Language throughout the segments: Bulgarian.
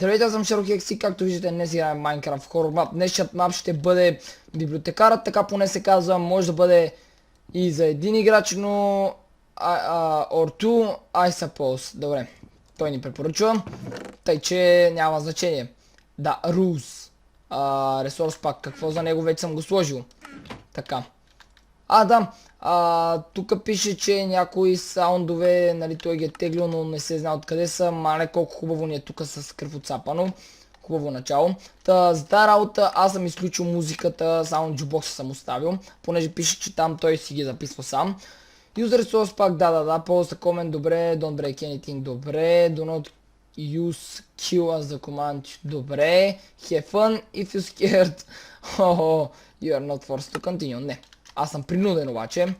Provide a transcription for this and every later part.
Здравейте, аз съм Шерлок, както виждате днес играем Minecraft Horror Map. Днешният мап ще бъде библиотекарът, така поне се казва, може да бъде и за един играч, но or two, I suppose. Добре, той ни препоръчва, тъй че няма значение. Да, rules. Ресурс пак, какво за него вече съм го сложил. Така. Да, тук пише, че някои саундове, нали, той ги е теглил, но не се знае откъде са. Мале колко хубаво ни е тук с кръвоцапано. Хубаво начало. За тази работа аз съм изключил музиката, само джубокса съм оставил, понеже пише, че там той си ги записва сам. User resource pack, да, pause a comment, добре, don't break anything, добре, do not use kill as the command, добре, have fun, if you're scared, you are not forced to continue, не. Аз съм принуден обаче.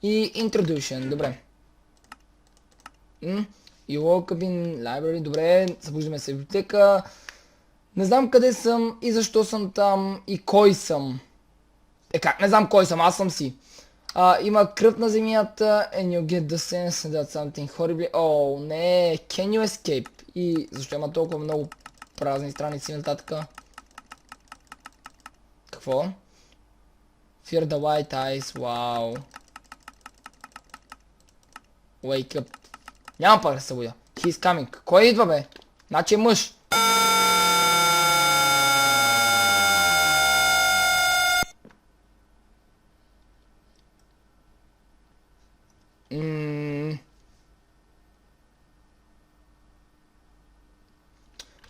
И introduction, добре. You woke up in library, добре, събуждаме се в библиотека. Не знам къде съм и защо съм там и кой съм. Как не знам кой съм, аз съм си. Има кръв на земята and you get the sense that something horribly... не, can you escape? И защо има толкова много празни страници и нататък? Какво? Fear the white eyes, вау. Wake up. Няма пак да се събудя. He's coming. Кой идва, бе? Значи е мъж.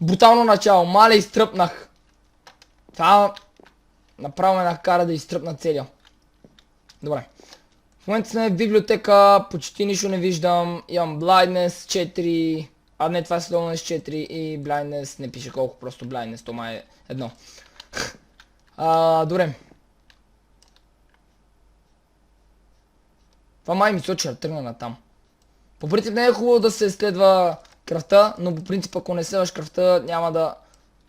Брутално начало. Мале изтръпнах. Това направо ме накара да изтръпна целия. Добре. В момента сме в библиотека, почти нищо не виждам. Имам blindness 4. Не, това е slowness 4 и blindness, не пише колко, просто blindness, то май е едно. Добре. Това май ми сочи да тръгна натам. По принцип не е хубаво да се следва кръвта, но по принцип ако не следваш кръвта няма да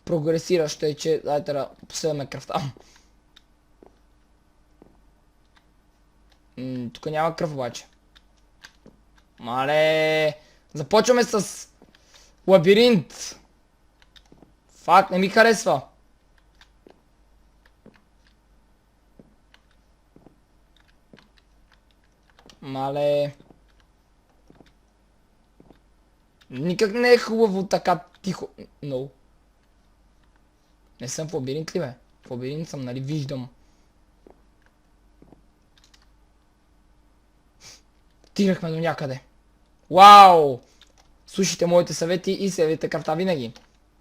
прогресираш, тъй че дайте да последваме кръвта. Тук няма кръв обаче. Мале! Започваме с лабиринт. Фак, не ми харесва. Мале. Никак не е хубаво така тихо. No. Не съм в лабиринт ли, бе? В лабиринт съм, нали, виждам. Стигнахме до някъде. Вау! Слушайте моите съвети и следвайте карта винаги.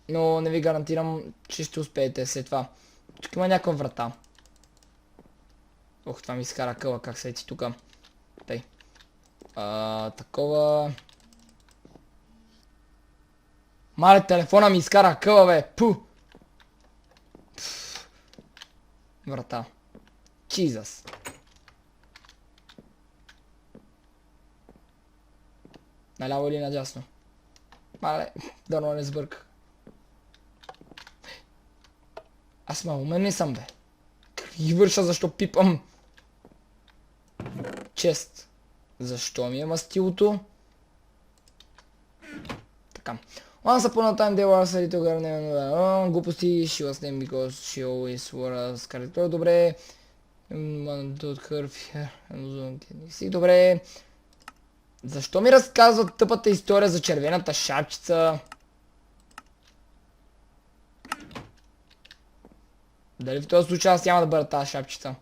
Но не ви гарантирам, че ще успеете след това. Тук има някаква врата. Това ми изкара къла, как свети тук. Тъй. Такова... Мале, телефона ми изкара къла, бе. Пу! Врата. Jesus. Наляво или надясно? Мале, дано не сбърках. Аз малумен не съм, бе. Как ги върша, защо пипам? Чест. Защо ми е мастилото? Така. Once upon a time there was a little girl named... глупости, she was named because she always wore a scarlet cloth. Добре. Добре. Защо ми разказват тъпата история за червената шапчица? Дали в този случай аз няма да бъда тази шапчица?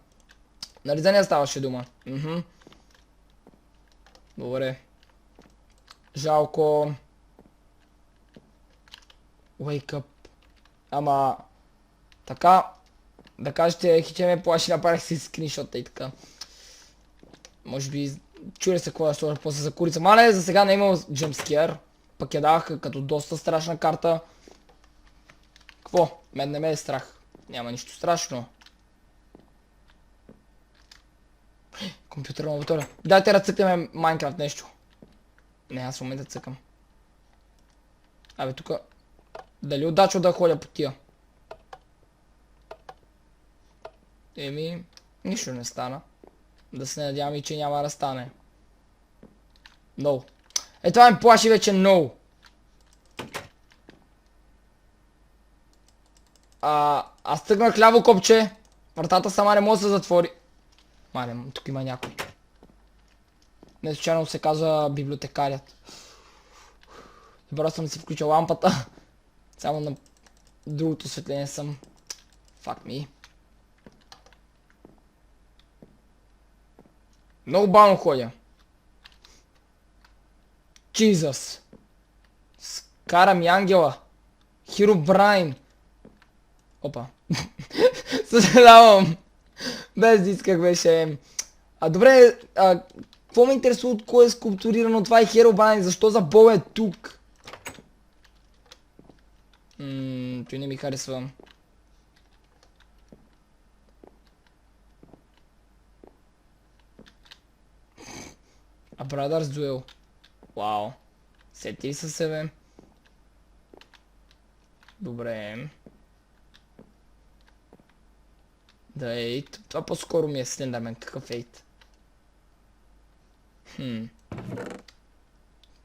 Нали за нея ставаше дума? Добре. Жалко. Wake up. Ама... Така... Да кажете, хиче ме плаши, направих си скриншота и така. Може би... Чуя се какво да сложа после за курица. Мале, за сега не е имал джъмпскер. Пък я даваха като доста страшна карта. Какво? Мен не ме е страх. Няма нищо страшно. Компютърна лаборатория. Дайте да цъкнем Майнкрафт нещо. Не, аз в момента цъкам. Абе, тука... Дали удачно да ходя по тия? Нищо не стана. Да се надявам и че няма да стане. No. Това ме плаши вече no. Аз тръгнах ляво копче. Вратата сама не може да се затвори. Мале, тук има някой. Не случайно се казва библиотекарят. Добре съм си включил лампата. Само на другото осветление съм. Fuck me. Много бавно ходя. Jesus. Скара ми ангела. Хиробрайн. Опа. Съжалявам. Без да исках беше. Добре, какво ме интересува от кое е скулптурирано? Това е Херобрайн. Защо за Бог е тук? Той не ми харесва. A Brothers Duel. Вау. Сети ли са се, бе? Добре. Да, ейт. Това по-скоро ми е Слендърмен. Какъв ейт?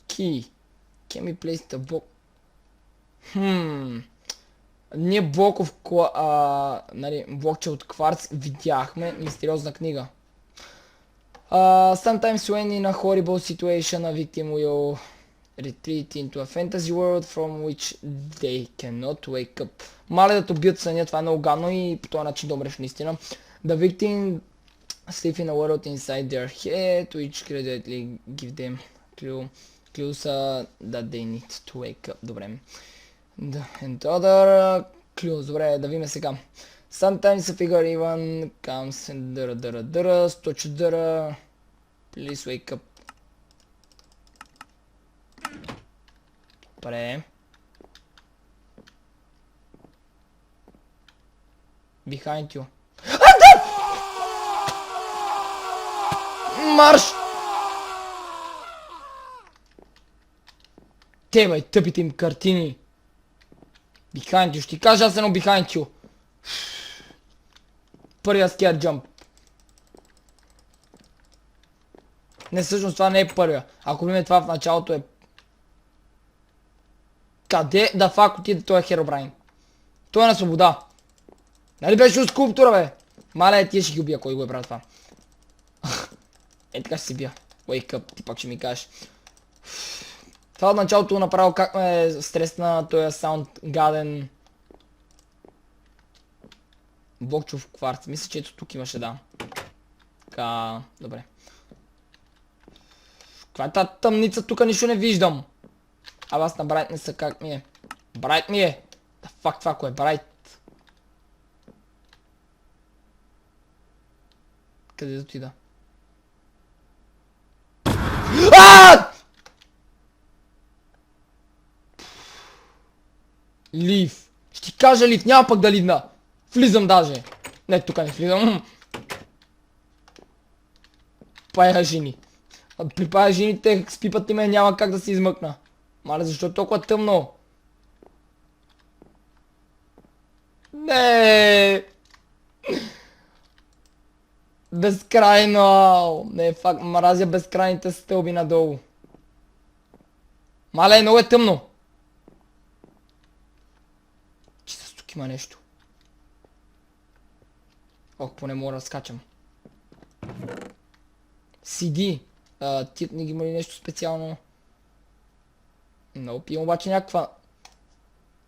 Key. Can we place the block? Ние блоков блокче от кварц видяхме. Мистериозна книга. Sometimes when in a horrible situation a victim will retreat into a fantasy world from which they cannot wake up. Маля да те убият съня, това е много гадно и по този начин да умреш наистина. The victim sleep in a world inside their head which gradually give them clues that they need to wake up. Добре. And other clues. Добре, да видим сега. Sometimes a figure even comes and please wake up. Добре. Behind you. Марш! Те, бай, тъпите им картини. Behind you. Ще ти кажа аз едно behind you. Първия scare jump. Не, всъщност това не е първия. Ако видим това в началото е... Къде да фак отиде този Херобрайн? Той е на свобода. Нали беше от скулптура, бе? Мале, тия ще ги убия, кой го е правил това. Е, така ще си бия. Wake up, ти пак ще ми кажеш. Това от началото направо как ме стресна този саунд гаден. Блокчов кварц. Мисля, че ето тук имаше, да. Така, добре. Каква е тази тъмница? Тук нищо не виждам. Аз на Брайт не са как ми е. Брайт ми е! Да фак това, кое е Брайт? Къде да отида? Лив. Ще ти кажа лив, няма пък да ливна. Влизам даже. Не, тук не влизам. Пая жени. При пая жените с пипът име няма как да се измъкна. Мале, защо е толкова тъмно? Не. Безкрайно. Не, факт, мразя безкрайните стълби надолу. Мале, много е тъмно. Че с тук има нещо. Ох, поне мога да скачам. CD. Ти не ги има ли нещо специално? Много пием обаче някаква...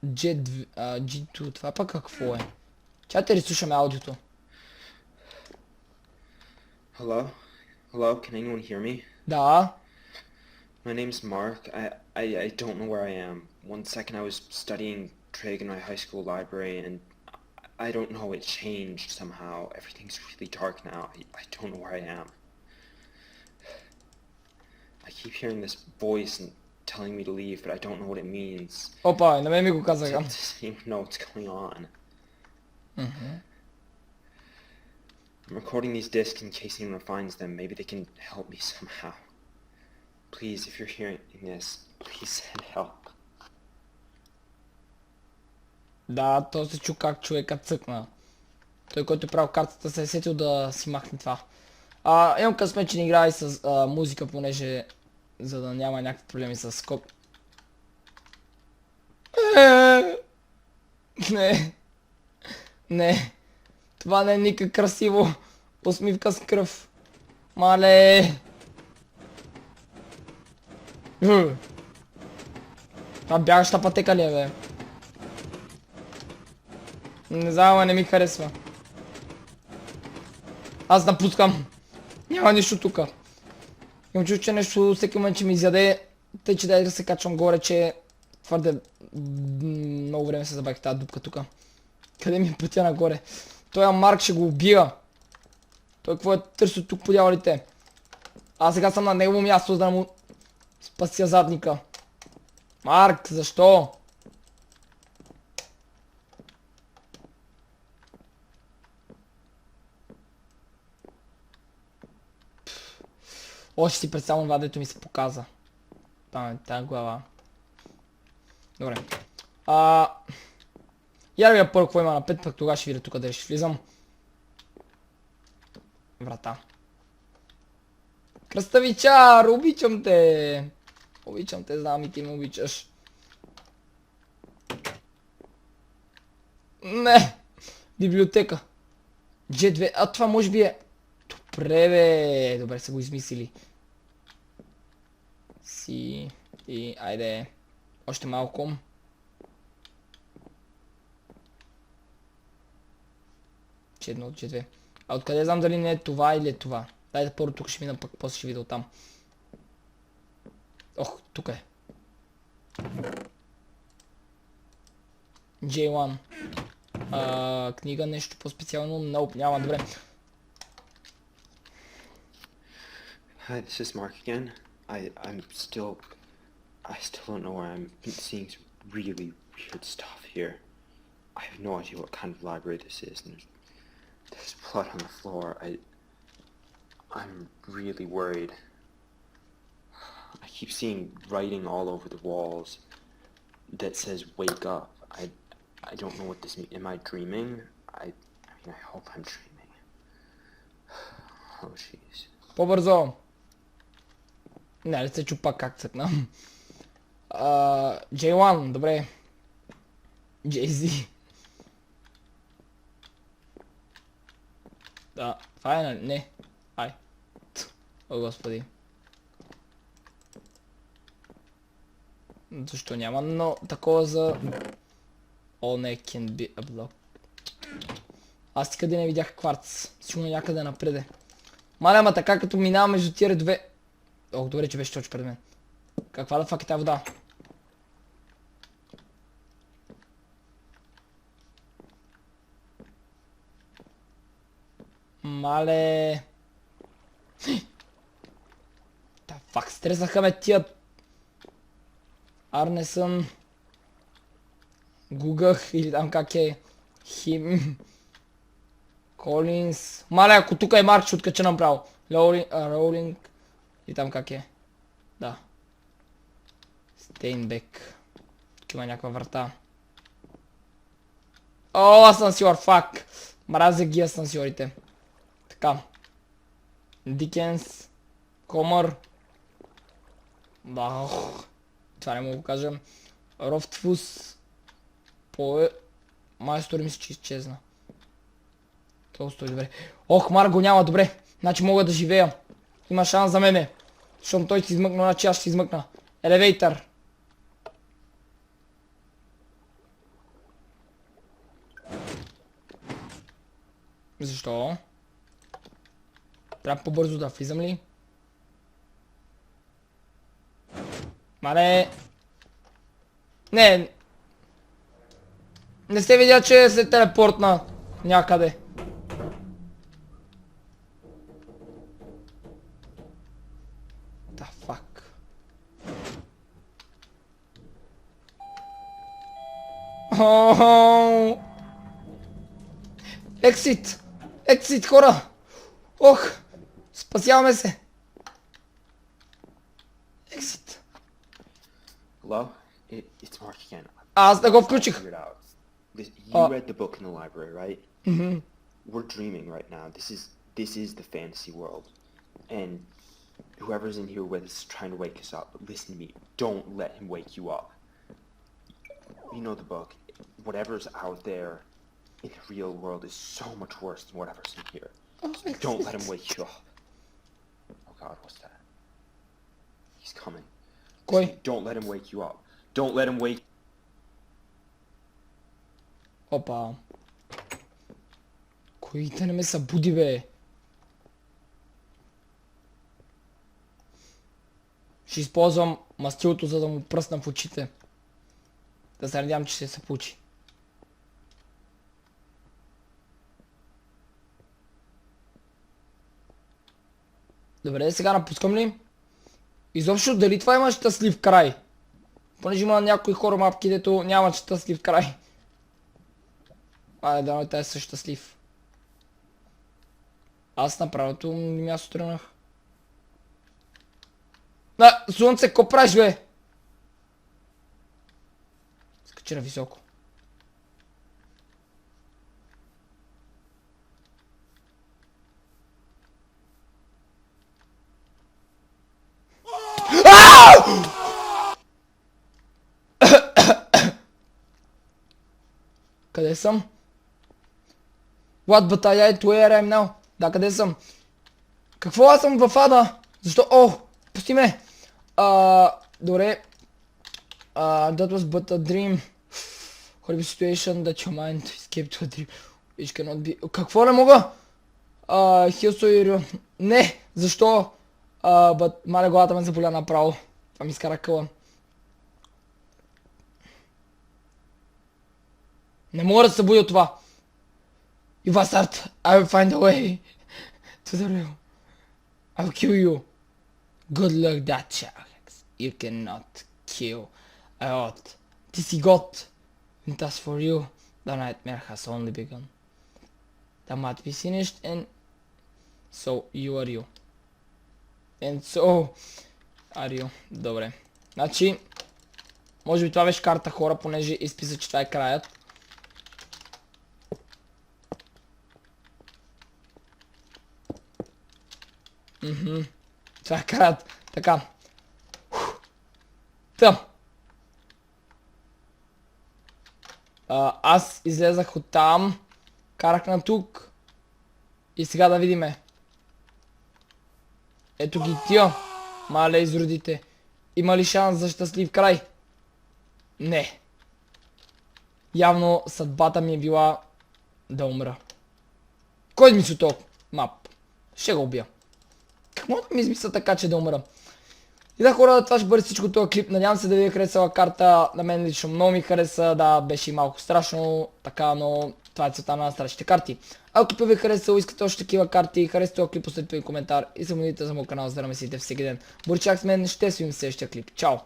G2. Това пък какво е? Чайте ли слушаме аудиото? Hello? Hello? Can anyone hear me? Да. My name's Mark. I don't know where I am. One second I was studying trig in my high school library and I don't know, it changed somehow. Everything's really dark now. I don't know where I am. I keep hearing this voice and telling me to leave, but I don't know what it means. Опа, на мен ми го казаха. It doesn't even know what's going on. I'm recording these discs in case anyone finds them. Maybe they can help me somehow. Please, if you're hearing this, please send help. Да, то се чу как човека цъкна. Той, който е правил картата, се е сетил да си махне това. Имам късмет, че не играе с музика, понеже за да няма някакви проблеми с скоп. Не. Не. Това не е никак красиво. Усмивка с кръв. Мале. Това бягаща пътека ли е, бе? Не знам, ама не ми харесва. Аз напускам. Няма нищо тука. Имам чувство, че нещо всеки момент ще ми изяде. Тъй, че дай да се качвам горе, че твърде много време се забавих тази дупка тука. Къде ми е пътя нагоре? Той Марк ще го убия. Той какво е търси тук по дяволите? Аз сега съм на негово място, за да му спася задника. Марк, защо? Още си представям това, дето ми се показа. Там е тази глава. Добре. Я да видя първо какво има напред, пък тогава ще видя тук дали ще влизам. Врата. Кръставичар, обичам те! Обичам те, знам и ти ме обичаш. Не! Библиотека. G2, а това може би е... Добре, бе! Добре са го измислили. И айде. Още малко. G1 от G2. А откъде знам дали не е това или е това? Дайте първо тук ще мина, пък после ще видя оттам. Ох, тук е. J1. Книга, нещо по-специално? Nope, няма, добре. Hi, this is Mark again. I still don't know where I'm seeing some really weird stuff here. I have no idea what kind of library this is, and there's blood on the floor. I'm really worried. I keep seeing writing all over the walls that says "wake up." I don't know what this means. Am I dreaming? I mean, I hope I'm dreaming. Oh, jeez. По-бързо! Не, ли се чу пак как цъкна. J1, добре. Jay-Z. Да, това е, не. Ай. О, господи. Защо няма, но такова за... All neck can be a block. Аз ти къде не видях кварц. Сигурно някъде напреде. Маля, ама така като минавам между тия редове... Ох, добре, че беше точно пред мен. Каква да фак е тази вода? Мале... Та фак, стресаха ме тия... Арнесън... Гугах или там как е... Хим... Колинс... Мале, ако тук е Марк, ще откача направо. Роулинг... И там как е. Да. Стейнбек. Тук има някаква врата. О, асансьор, фак! Мразя ги асансьорите. Така. Дикенс. Комър. Бах. Това не мога да кажа. Рофтфус. Майстори мисля, че изчезна. Това стои добре. Ох, Марк го няма, добре. Значи мога да живея. Има шанс за мене. Защото той си измъкна, значи аз ще си измъкна. Елевейтър. Защо? Трябва по-бързо да влизам ли? Мале! Не! Не сте видя, че се телепортна някъде. Да, фак. Ексит! Ексит, хора! Ох! Спасяваме се! Ексит! Hello? It's Mark again. Аз да го включих! Figured out. You read the book in the library, right? Mm-hmm. We're dreaming right now. This is the fantasy world. And whoever's in here with us is trying to wake us up. But listen to me. Don't let him wake you up. You know the book. Whatever's out there in the real world is so much worse than whatever's in here. Oh, Don't let him wake you up. Oh God, what's that? He's coming. Кой? Don't let him wake you up. Don't let him wake... Опа. Кой да не ме събуди, бе? Ще използвам мастилото, за да му пръсна в очите. Да се надявам, че ще се получи. Добре, сега напускам ли? Изобщо дали това има щастлив край? Понеже има някои хора мапки, дето няма щастлив край. Да, но тази са щастлив. Аз на правото място тръгнах. Слънце, какво правиш, бе? Скачи на високо. Къде съм? What but I where I'm now? Да, къде съм? Какво аз съм в ада? Защо? О! Пусти ме! Добре. That was but a dream. Horrible situation that your mind escaped to a dream. Which cannot be... Какво не мога? Хилсо. Не! Защо? Маля, главата ме заболя направо. Това ми изкара къла. Не мога да се събудя от това. You bastard! I will find a way to the real. I will kill you. Good luck, that Alex. You cannot kill a lot. This is God. And as for you, the nightmare has only begun. The might be finished and so you are you. And so are you. Добре. Значи, може би това беше карта, хора, понеже изписа, че това е краят. Това е краят. Така. Аз излезах от там. Карах на тук. И сега да видиме. Ето ги тия. Мале изродите. Има ли шанс за щастлив край? Не. Явно съдбата ми е била да умра. Кой мисли толкова? Мап. Ще го убия. Как мога да ми измисля така, че да умра? И да, хора, това ще бъде всичко този клип. Надявам се да ви е харесала карта. На мен лично много ми хареса. Да, беше и малко страшно. Така, но това е целта на страшните карти. Ако клипът ви е харесал, искате още такива карти, харесате този клип, оставете ми коментар и се абонирайте за моят канал, за да ме следите всеки ден. Борчак с мен, ще се видим в следващия клип. Чао!